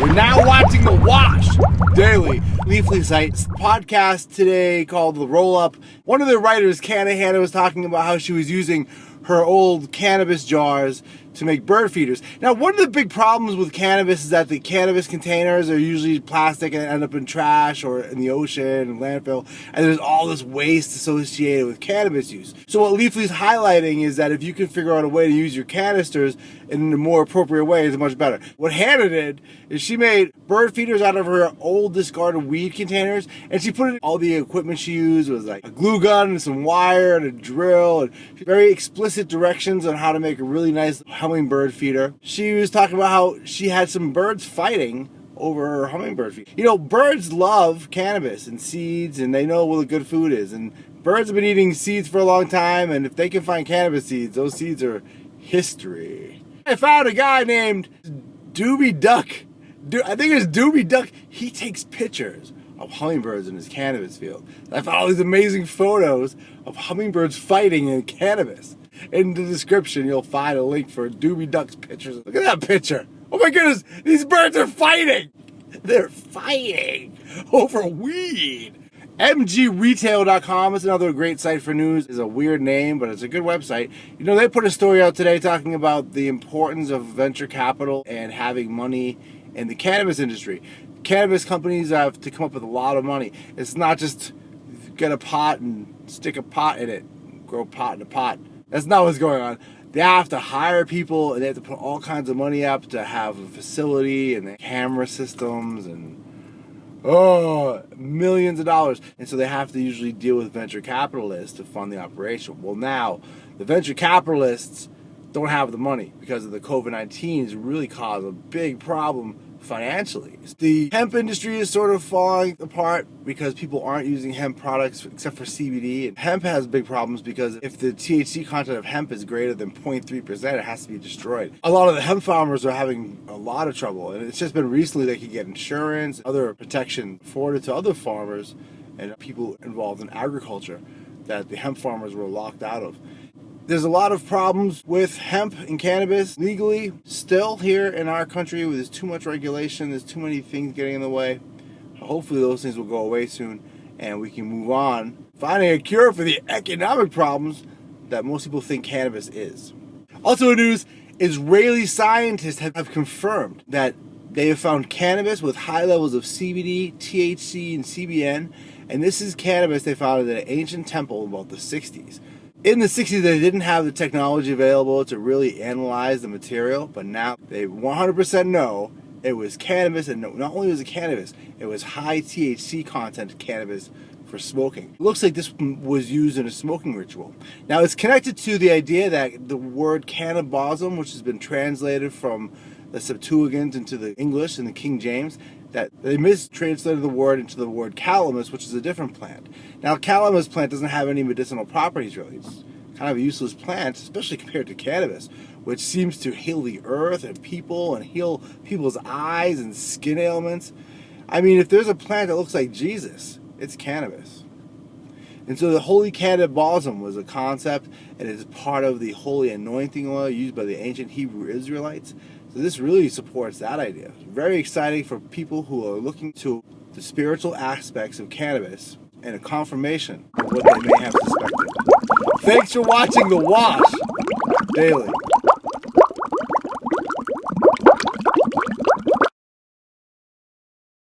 You're now watching The Wash Daily Leafly Sites podcast today called The Roll Up. One of the writers, Kaneh, was talking about how she was using her old cannabis jars to make bird feeders. Now, one of the big problems with cannabis is that the cannabis containers are usually plastic and end up in trash or in the ocean and landfill, and there's all this waste associated with cannabis use. So what Leafly's highlighting is that if you can figure out a way to use your canisters in a more appropriate way, it's much better. What Hannah did is she made bird feeders out of her old discarded weed containers, and she put in all the equipment she used was like a glue gun and some wire and a drill and very explicit directions on how to make a really nice hummingbird feeder. She was talking about how she had some birds fighting over her hummingbird feeder. You know, birds love cannabis and seeds, and they know what the good food is. And birds have been eating seeds for a long time, and if they can find cannabis seeds, those seeds are history. I found a guy named Doobie Duck. I think it's Doobie Duck. He takes pictures of hummingbirds in his cannabis field. I found all these amazing photos of hummingbirds fighting in cannabis. In the description, you'll find a link for Doobie Duck's pictures. Look at that picture. Oh my goodness, these birds are fighting. They're fighting over weed. mgretail.com is another great site for news. It's a weird name, but it's a good website. You know, they put a story out today talking about the importance of venture capital and having money in the cannabis industry. Cannabis companies have to come up with a lot of money. It's not just get a pot and stick a pot in it, grow pot in a pot. That's not what's going on. They have to hire people and they have to put all kinds of money up to have a facility and the camera systems and millions of dollars. And so they have to usually deal with venture capitalists to fund the operation. Well, now the venture capitalists don't have the money because of the COVID-19 has really caused a big problem financially. The hemp industry is sort of falling apart because people aren't using hemp products except for CBD. And hemp has big problems because if the THC content of hemp is greater than 0.3%, it has to be destroyed. A lot of the hemp farmers are having a lot of trouble, and it's just been recently they could get insurance, other protection afforded to other farmers and people involved in agriculture that the hemp farmers were locked out of. There's a lot of problems with hemp and cannabis legally still here in our country. There's too much regulation. There's too many things getting in the way. Hopefully those things will go away soon and we can move on, finding a cure for the economic problems that most people think cannabis is. Also in news, Israeli scientists have confirmed that they have found cannabis with high levels of CBD, THC, and CBN. And this is cannabis they found in an ancient temple in about the 60s. In the 60s, they didn't have the technology available to really analyze the material, but now they 100% know it was cannabis, and not only was it cannabis, it was high THC content cannabis for smoking. It looks like this was used in a smoking ritual. Now, it's connected to the idea that the word cannabism, which has been translated from the Septuagint into the English and the King James, that they mistranslated the word into the word calamus, which is a different plant. Now, calamus plant doesn't have any medicinal properties, really. It's kind of a useless plant, especially compared to cannabis, which seems to heal the earth and people and heal people's eyes and skin ailments. I mean, if there's a plant that looks like Jesus, it's cannabis. And so the holy cannabism was a concept, and it is part of the holy anointing oil used by the ancient Hebrew Israelites. So this really supports that idea. Very exciting for people who are looking to the spiritual aspects of cannabis and a confirmation of what they may have suspected. Thanks for watching The Wash Daily.